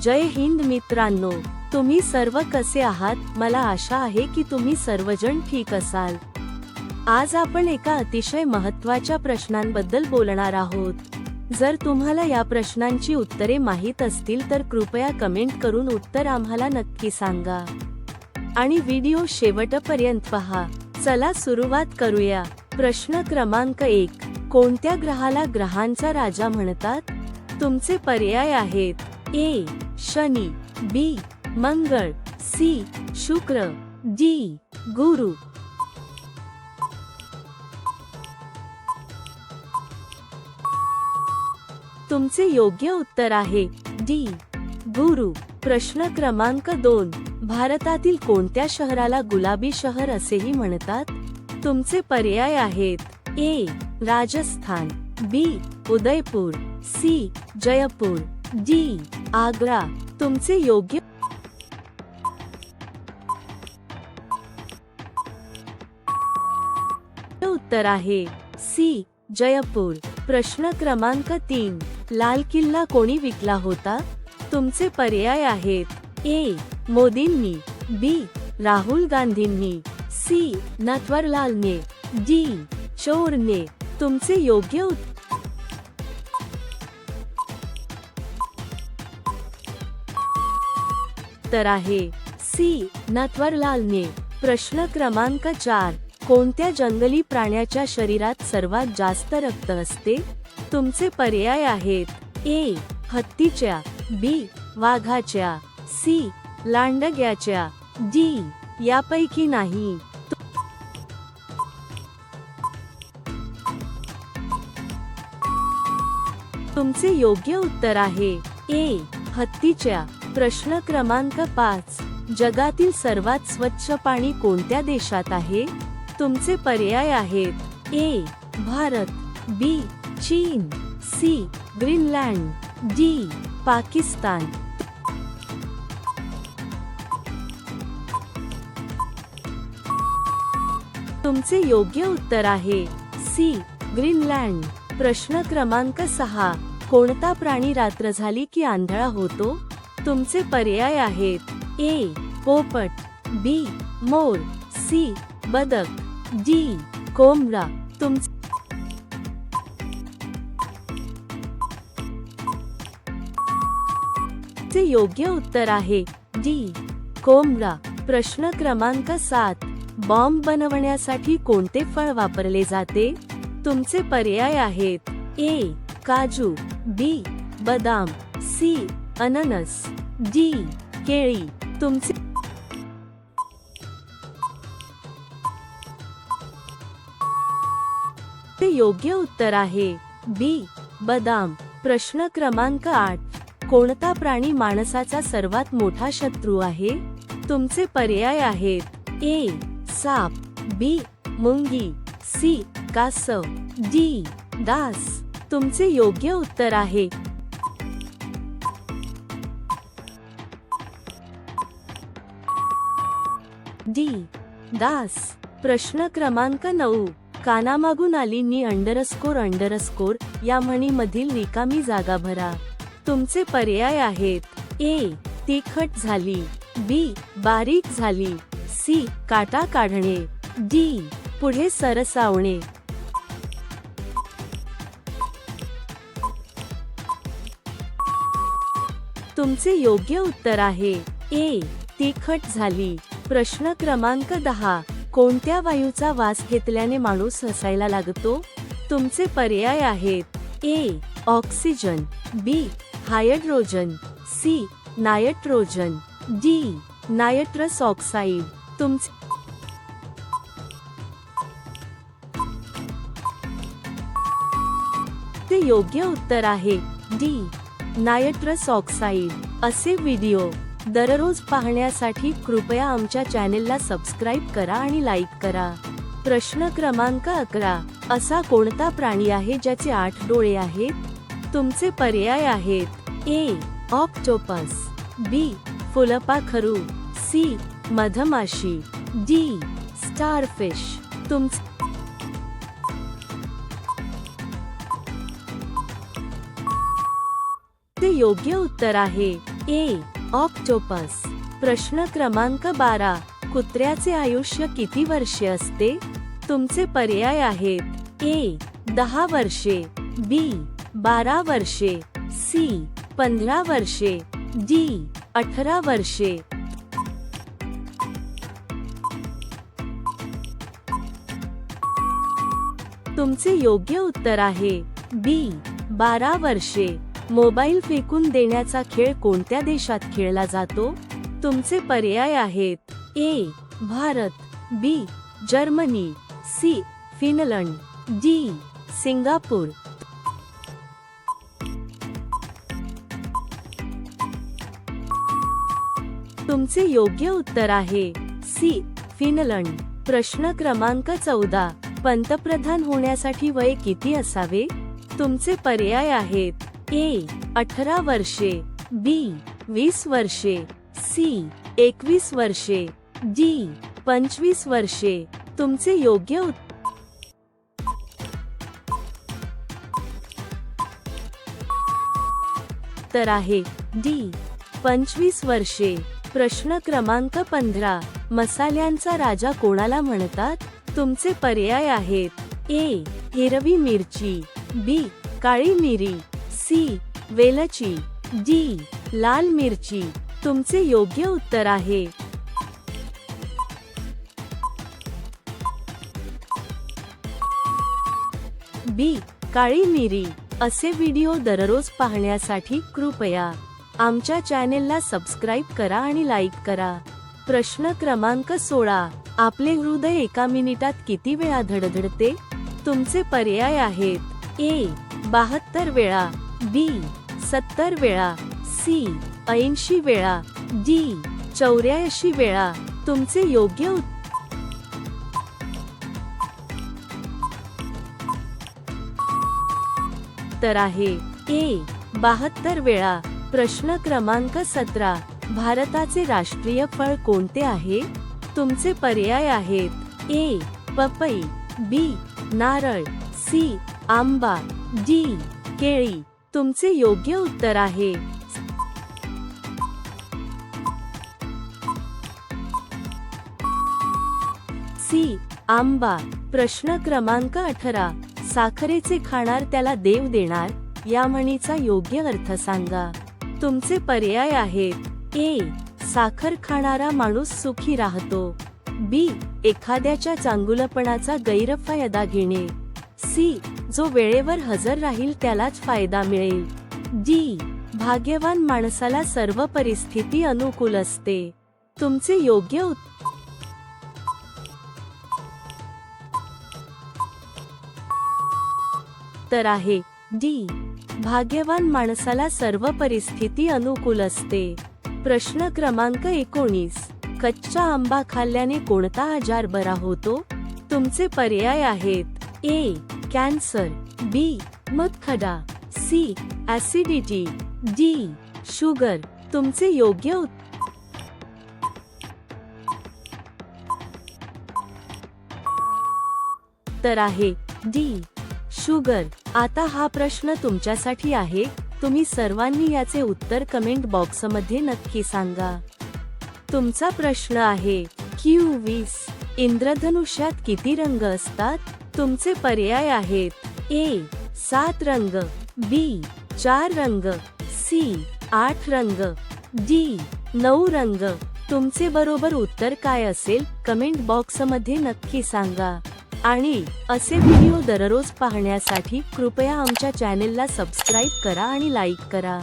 जय हिंद मित्रांनो, तुम्ही सर्व कसे आहात? मला आशा आहे की तुम्ही सर्वजण ठीक असाल। आज आपण एका अतिशय महत्त्वाच्या प्रश्नांबद्दल बोलणार आहोत। जर तुम्हाला या प्रश्नांची उत्तरे माहित असतील तर कृपया कमेंट करून उत्तर आम्हाला नक्की सांगा आणि व्हिडिओ शेवटपर्यंत पहा। चला सुरुवात करूया। प्रश्न क्रमांक 1, कोणत्या ग्रहाला ग्रहांचा राजा म्हणतात? तुमचे पर्याय आहेत ए शनी, बी मंगळ, सी शुक्र, डी गुरु। तुमचे योग्य उत्तर आहे डी गुरु। प्रश्न क्रमांक 2, भारतातील कोणत्या शहराला गुलाबी शहर असेही म्हणतात? तुमचे पर्याय आहेत ए राजस्थान, बी उदयपूर, सी जयपूर, डी आग्रा। तुमचे योग्य उत्तर आहे सी जयपूर। प्रश्न क्रमांक 3, लाल किल्ला कोणी विकला होता? तुमचे पर्याय आहेत ए मोदींनी, बी राहुल गांधींनी, सी नटवरलालने, डी चोरने। तुमचे योग्य उत्तर आहे सी नटवरलालने। प्रश्न क्रमांक 4, कोणत्या जंगली प्राण्याच्या शरीरात सर्वात जास्त रक्त असते? तुमचे पर्याय आहेत ए हत्तीच्या, बी वाघाच्या, सी लांडग्याच्या, डी यापैकी नाही। तुमचे योग्य उत्तर आहे ए हत्तीच्या। प्रश्न क्रमांक 5, जगातील सर्वात स्वच्छ पाणी कोणत्या देशात आहे? तुमचे पर्याय आहेत ए भारत, बी चीन, सी ग्रीनलँड, डी पाकिस्तान। तुमचे योग्य उत्तर आहे सी ग्रीनलँड। प्रश्न क्रमांक 6, कोणता प्राणी रात्र झाली की आंधळा होतो? तुमचे पर्याय आहेत ए पोपट, बी मोर, सी बदक, डी कोंबडा। तुमचे योग्य उत्तर आहे डी कोंबडा। प्रश्न क्रमांक 7, बॉम्ब बनवण्यासाठी कोणते फळ वापरले जाते? तुमचे पर्याय आहेत ए काजू, बी बदाम, सी अननस, डी केळी। तुमचे योग्य उत्तर आहे बी बदाम। प्रश्न क्रमांक 8, कोणता प्राणी माणसाचा सर्वात मोठा शत्रू आहे? तुमचे पर्याय आहेत ए साप, बी मुंगी, सी कासव, डी डास। तुमचे योग्य उत्तर आहे डी डास। प्रश्न क्रमांक 9, कानामागून आली नी ___ या म्हणीमधील रिकामी जागा भरा। तुमचे पर्याय आहेत ए तिखट झाली, बी बारीक झाली, सी काटा काढणे, डी पुढे सरसावणे। तुमचे योग्य उत्तर आहे ए तिखट झाली। प्रश्न क्रमांक 10, कोणत्या वायूचा वास घेतल्याने माणूस हसायला लागतो? तुमचे पर्याय आहेत A oxygen, B hydrogen, C nitrogen, D nitrous oxide. तुमचे योग्य उत्तर आहे डी नायट्रस ऑक्साइड। असे व्हिडिओ दररोज पाहण्यासाठी कृपया आमच्या चॅनेलला सबस्क्राईब करा आणि लाईक करा। प्रश्न क्रमांक 11, असा कोणता प्राणी आहे ज्याचे 8 डोळे आहेत? तुमचे पर्याय आहेत ए ऑक्टोपस, बी फुलपाखरू, सी मधमाशी, डी स्टारफिश। तुमचे योग्य उत्तर आहे ए. ऑक्टोपस. प्रश्न क्रमांक 12. कुत्र्याचे आयुष्य किती वर्षे असते? तुमचे पर्याय आहेत. ए. 10 वर्षे, बी. 12 वर्षे, सी. 15 वर्षे, डी. 18 वर्षे. तुमचे योग्य उत्तर आहे बी. 12 वर्षे. मोबाईल फेकून देण्याचा खेळ कोणत्या देशात खेळला जातो? तुमचे पर्याय आहेत. A. Bharat, B. Germany, C. Finland, D. Singapore. तुमचे योग्य उत्तर आहे सी. फिनलंड. प्रश्न क्रमांक 14. पंतप्रधान होण्यासाठी वय किती असावे? तुमचे पर्याय आहेत. ए. 18 वर्षे, बी. 20 वर्षे, सी. 21 वर्षे, डी. 25 वर्षे. तुमचे योग्य उत्तर आहे डी. 25 वर्षे. प्रश्न क्रमांक 15. मसाल्यांचा राजा कोणाला म्हणतात? तुमचे पर्याय आहेत. ए. हिरवी मिरची, बी. काळी मिरी, सी. वेलची, डी. लाल मिरची. तुमचे योग्य उत्तर आहे बी. काळी मिरी. असे व्हिडिओ दररोज पाहण्यासाठी कृपया आमच्या चॅनेलला सबस्क्राईब करा आणि लाईक करा. प्रश्न क्रमांक 16. आपले हृदय एका मिनिटात किती वेळा धडधडते? तुमचे पर्याय आहेत. ए. 72 वेळा, बी. 70 वेळा, सी. 80 वेळा, डी. 84 वेळा. तुमचे योग्य उत्तर आहे ए. 72 वेळा. प्रश्न क्रमांक 17. भारताचे राष्ट्रीय फळ कोणते आहे? तुमचे पर्याय आहेत. ए. पपई, बी. नारळ, सी. आंबा, डी. केळी. तुमचे योग्य उत्तर आहे सी. आंबा. प्रश्न क्रमांक 18. साखरेचे खाणार त्याला देव देणार या म्हणीचा योग्य अर्थ सांगा. तुमचे पर्याय आहेत. ए. साखर खाणारा माणूस सुखी राहतो, बी. एखाद्याच्या चांगुलपणाचा गैरफायदा घेणे, सी. जो वेळेवर हजर राहील त्यालाच फायदा मिळेल, डी. भाग्यवान माणसाला सर्व परिस्थिती अनुकूल असते. तुमचे योग्य उत्तर आहे डी. भाग्यवान माणसाला सर्व परिस्थिती अनुकूल असते. प्रश्न क्रमांक 19. कच्चा आंबा खाल्ल्याने कोणता आजार बरा होतो? तुमचे पर्याय आहेत. ए. कॅन्सर, बी. मूतखडा, सी. Acidity, D. शुगर. तुमचे योग्य उत्तर आहे डी. शुगर. आता हा प्रश्न तुमच्यासाठी आहे. तुम्ही सर्वांनी याचे उत्तर कमेंट बॉक्समध्ये नक्की सांगा. तुमचा प्रश्न आहे Q20 इंद्रधनुष्यात किती रंग असतात? तुमचे पर्याय आहेत. ए. 7 रंग, बी. 4 रंग, सी. 8 रंग, डी. 9 रंग. तुमचे बरोबर उत्तर काय असेल कमेंट बॉक्समध्ये नक्की सांगा. आणि असे व्हिडिओ दररोज पाहण्यासाठी कृपया आमच्या चॅनेलला सबस्क्राईब करा आणि लाईक करा.